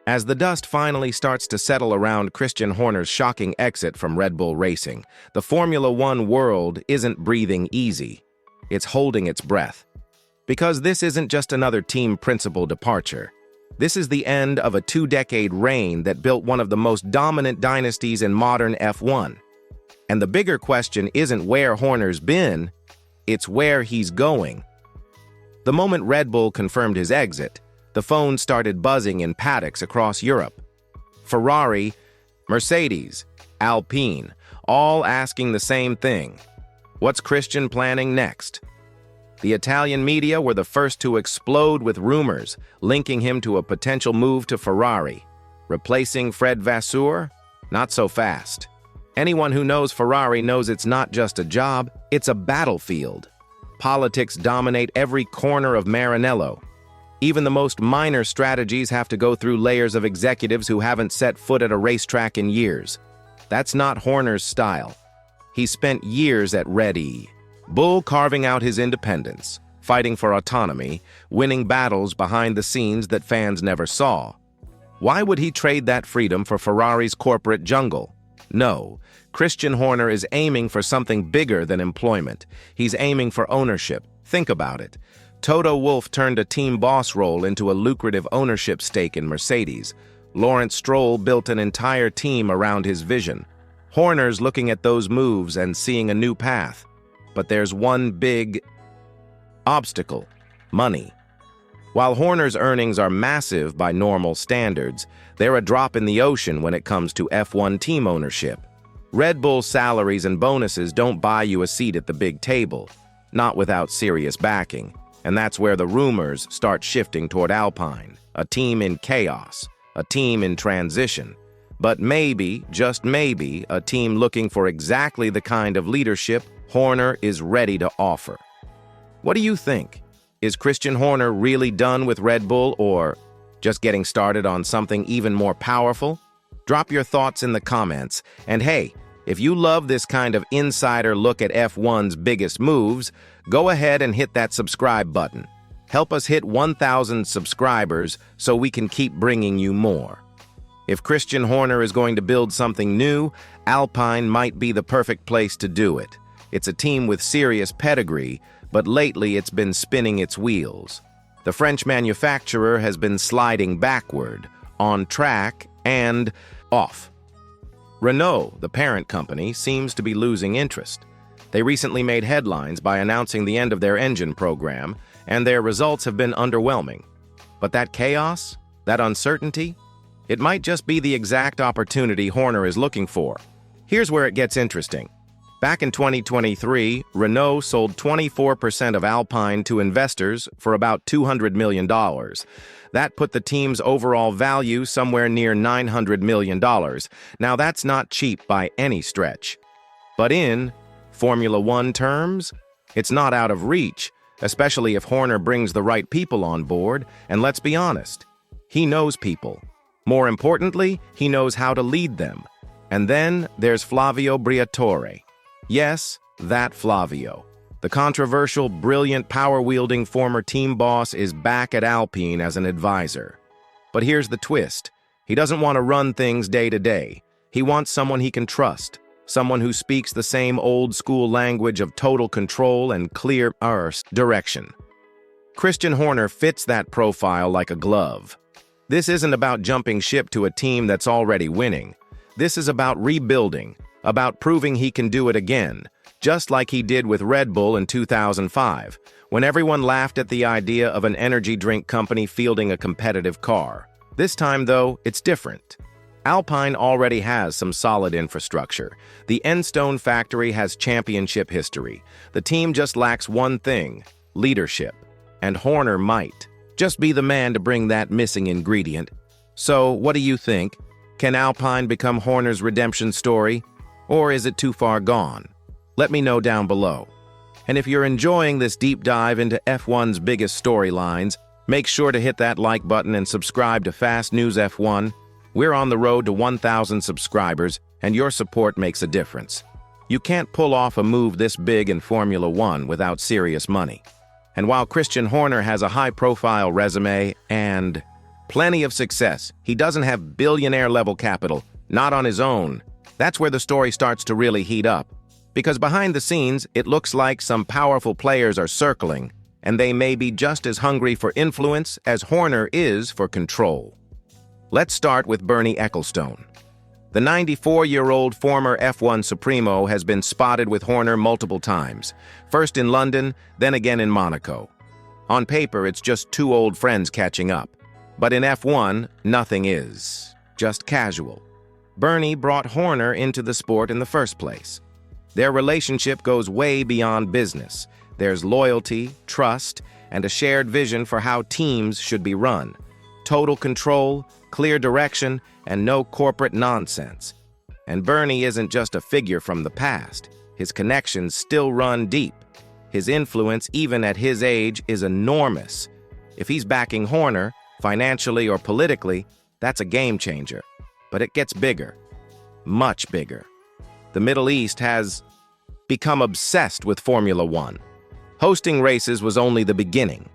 As the dust finally starts to settle around Christian Horner's shocking exit from Red Bull Racing, the Formula One world isn't breathing easy. It's holding its breath. Because this isn't just another team principal departure. This is the end of a two-decade reign that built one of the most dominant dynasties in modern F1. And the bigger question isn't where Horner's been, it's where he's going. The moment Red Bull confirmed his exit, the phone started buzzing in paddocks across Europe. Ferrari, Mercedes, Alpine, all asking the same thing. What's Christian planning next? The Italian media were the first to explode with rumors, linking him to a potential move to Ferrari. Replacing Fred Vasseur? Not so fast. Anyone who knows Ferrari knows it's not just a job, it's a battlefield. Politics dominate every corner of Maranello. Even the most minor strategies have to go through layers of executives who haven't set foot at a racetrack in years. That's not Horner's style. He spent years at Red Bull carving out his independence, fighting for autonomy, winning battles behind the scenes that fans never saw. Why would he trade that freedom for Ferrari's corporate jungle? No, Christian Horner is aiming for something bigger than employment. He's aiming for ownership. Think about it. Toto Wolff turned a team boss role into a lucrative ownership stake in Mercedes. Lawrence Stroll built an entire team around his vision. Horner's looking at those moves and seeing a new path. But there's one big obstacle: money. While Horner's earnings are massive by normal standards, they're a drop in the ocean when it comes to F1 team ownership. Red Bull's salaries and bonuses don't buy you a seat at the big table, not without serious backing. And that's where the rumors start shifting toward Alpine, a team in chaos, a team in transition. But maybe, just maybe, a team looking for exactly the kind of leadership Horner is ready to offer. What do you think? Is Christian Horner really done with Red Bull, or just getting started on something even more powerful? Drop your thoughts in the comments. And hey, if you love this kind of insider look at F1's biggest moves, go ahead and hit that subscribe button. Help us hit 1,000 subscribers so we can keep bringing you more. If Christian Horner is going to build something new, Alpine might be the perfect place to do it. It's a team with serious pedigree, but lately it's been spinning its wheels. The French manufacturer has been sliding backward, on track, and off. Renault, the parent company, seems to be losing interest. They recently made headlines by announcing the end of their engine program, and their results have been underwhelming. But that chaos, that uncertainty, it might just be the exact opportunity Horner is looking for. Here's where it gets interesting. Back in 2023, Renault sold 24% of Alpine to investors for about $200 million. That put the team's overall value somewhere near $900 million. Now that's not cheap by any stretch. But in Formula One terms, it's not out of reach, especially if Horner brings the right people on board, and let's be honest, he knows people. More importantly, he knows how to lead them. And then there's Flavio Briatore. Yes, that Flavio. The controversial, brilliant, power-wielding former team boss is back at Alpine as an advisor. But here's the twist. He doesn't want to run things day to day. He wants someone he can trust, someone who speaks the same old-school language of total control and clear direction. Christian Horner fits that profile like a glove. This isn't about jumping ship to a team that's already winning. This is about rebuilding, about proving he can do it again, just like he did with Red Bull in 2005, when everyone laughed at the idea of an energy drink company fielding a competitive car. This time, though, it's different. Alpine already has some solid infrastructure. The Enstone factory has championship history. The team just lacks one thing: leadership. And Horner might just be the man to bring that missing ingredient. So, what do you think? Can Alpine become Horner's redemption story? Or is it too far gone? Let me know down below. And if you're enjoying this deep dive into F1's biggest storylines, make sure to hit that like button and subscribe to Fast News F1. We're on the road to 1,000 subscribers, and your support makes a difference. You can't pull off a move this big in Formula One without serious money. And while Christian Horner has a high-profile resume and Plenty of success. He doesn't have billionaire-level capital, not on his own. That's where the story starts to really heat up. Because behind the scenes, it looks like some powerful players are circling, and they may be just as hungry for influence as Horner is for control. Let's start with Bernie Ecclestone. The 94-year-old former F1 Supremo has been spotted with Horner multiple times, first in London, then again in Monaco. On paper, it's just two old friends catching up. But in F1, nothing is. Just casual. Bernie brought Horner into the sport in the first place. Their relationship goes way beyond business. There's loyalty, trust, and a shared vision for how teams should be run. Total control, clear direction, and no corporate nonsense. And Bernie isn't just a figure from the past. His connections still run deep. His influence, even at his age, is enormous. If he's backing Horner, financially or politically, that's a game changer. But it gets bigger. Much bigger. The Middle East has become obsessed with Formula One. Hosting races was only the beginning.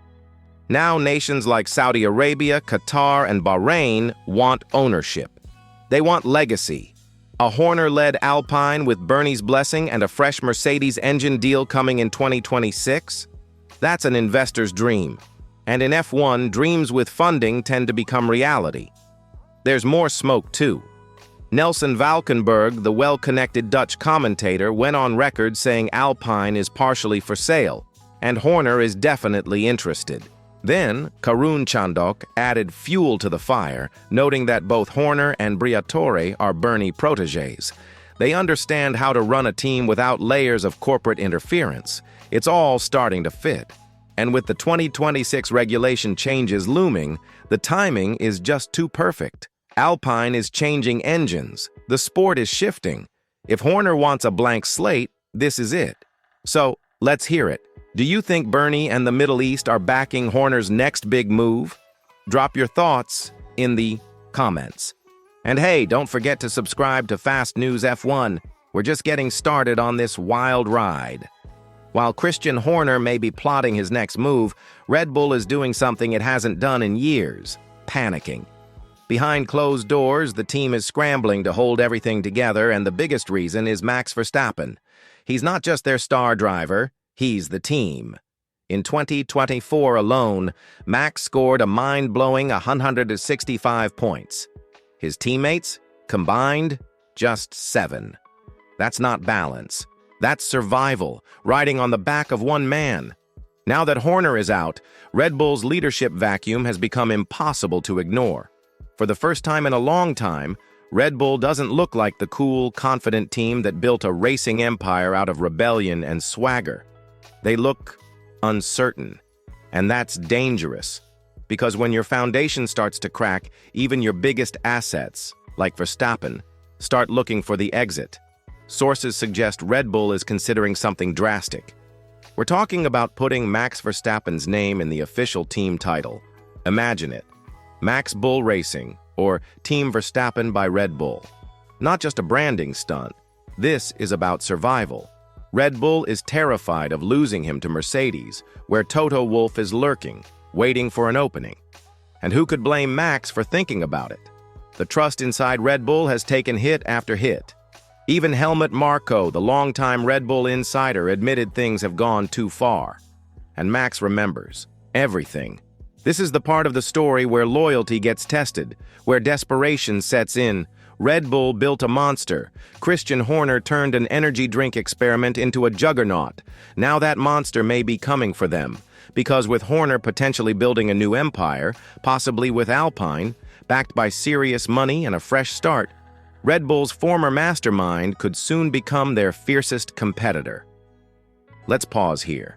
Now nations like Saudi Arabia, Qatar, and Bahrain want ownership. They want legacy. A Horner-led Alpine with Bernie's blessing and a fresh Mercedes engine deal coming in 2026? That's an investor's dream. And in F1, dreams with funding tend to become reality. There's more smoke, too. Nelson Valkenburg, the well-connected Dutch commentator, went on record saying Alpine is partially for sale, and Horner is definitely interested. Then, Karun Chandok added fuel to the fire, noting that both Horner and Briatore are Bernie protégés. They understand how to run a team without layers of corporate interference. It's all starting to fit. And with the 2026 regulation changes looming, the timing is just too perfect. Alpine is changing engines. The sport is shifting. If Horner wants a blank slate, this is it. So, let's hear it. Do you think Bernie and the Middle East are backing Horner's next big move? Drop your thoughts in the comments. And hey, don't forget to subscribe to Fast News F1. We're just getting started on this wild ride. While Christian Horner may be plotting his next move, Red Bull is doing something it hasn't done in years: panicking. Behind closed doors, the team is scrambling to hold everything together, and the biggest reason is Max Verstappen. He's not just their star driver, he's the team. In 2024 alone, Max scored a mind-blowing 165 points. His teammates, combined, just 7. That's not balance. That's survival, riding on the back of one man. Now that Horner is out, Red Bull's leadership vacuum has become impossible to ignore. For the first time in a long time, Red Bull doesn't look like the cool, confident team that built a racing empire out of rebellion and swagger. They look uncertain, and that's dangerous, because when your foundation starts to crack, even your biggest assets, like Verstappen, start looking for the exit. Sources suggest Red Bull is considering something drastic. We're talking about putting Max Verstappen's name in the official team title. Imagine it. Max Bull Racing, or Team Verstappen by Red Bull. Not just a branding stunt. This is about survival. Red Bull is terrified of losing him to Mercedes, where Toto Wolff is lurking, waiting for an opening. And who could blame Max for thinking about it? The trust inside Red Bull has taken hit after hit. Even Helmut Marko, the longtime Red Bull insider, admitted things have gone too far. And Max remembers everything. This is the part of the story where loyalty gets tested, where desperation sets in. Red Bull built a monster. Christian Horner turned an energy drink experiment into a juggernaut. Now that monster may be coming for them, because with Horner potentially building a new empire, possibly with Alpine, backed by serious money and a fresh start, Red Bull's former mastermind could soon become their fiercest competitor. Let's pause here.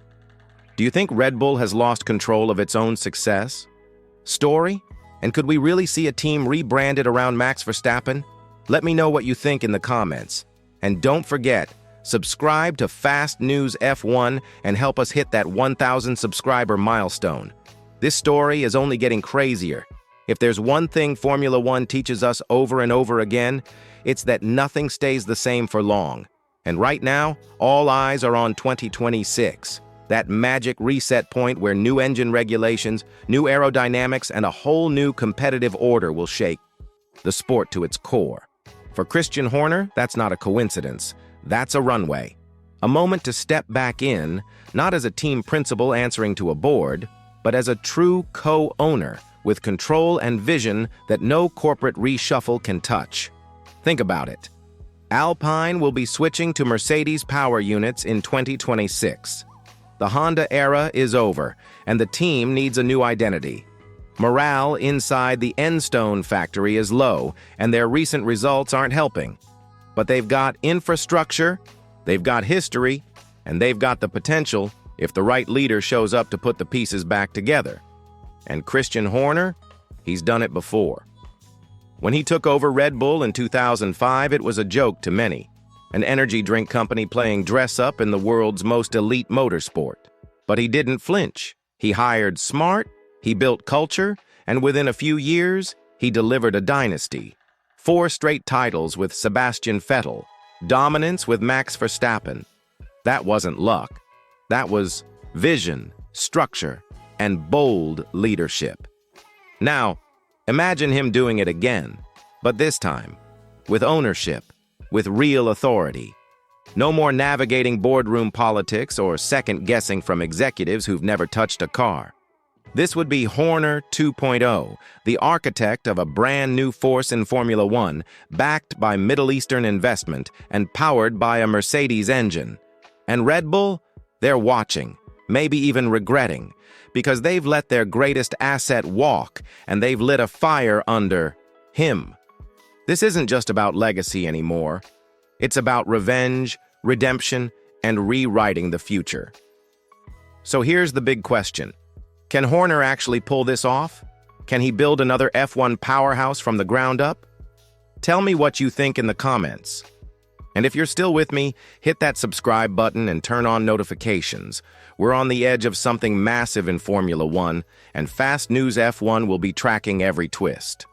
Do you think Red Bull has lost control of its own success? Story? And could we really see a team rebranded around Max Verstappen? Let me know what you think in the comments. And don't forget, subscribe to Fast News F1 and help us hit that 1,000 subscriber milestone. This story is only getting crazier. If there's one thing Formula One teaches us over and over again, it's that nothing stays the same for long. And right now, all eyes are on 2026. That magic reset point where new engine regulations, new aerodynamics, and a whole new competitive order will shake the sport to its core. For Christian Horner, that's not a coincidence. That's a runway. A moment to step back in, not as a team principal answering to a board, but as a true co-owner with control and vision that no corporate reshuffle can touch. Think about it. Alpine will be switching to Mercedes power units in 2026. The Honda era is over, and the team needs a new identity. Morale inside the Enstone factory is low, and their recent results aren't helping. But they've got infrastructure, they've got history, and they've got the potential if the right leader shows up to put the pieces back together. And Christian Horner, he's done it before. When he took over Red Bull in 2005, it was a joke to many. An energy drink company playing dress-up in the world's most elite motorsport. But he didn't flinch. He hired smart, he built culture, and within a few years, he delivered a dynasty. 4 straight titles with Sebastian Vettel, dominance with Max Verstappen. That wasn't luck. That was vision, structure, and bold leadership. Now, imagine him doing it again, but this time, with ownership, with real authority. No more navigating boardroom politics or second-guessing from executives who've never touched a car. This would be Horner 2.0, the architect of a brand new force in Formula One, backed by Middle Eastern investment and powered by a Mercedes engine. And Red Bull? They're watching, maybe even regretting, because they've let their greatest asset walk, and they've lit a fire under him. This isn't just about legacy anymore. It's about revenge, redemption, and rewriting the future. So here's the big question. Can Horner actually pull this off? Can he build another F1 powerhouse from the ground up? Tell me what you think in the comments. And if you're still with me, hit that subscribe button and turn on notifications. We're on the edge of something massive in Formula One, and Fast News F1 will be tracking every twist.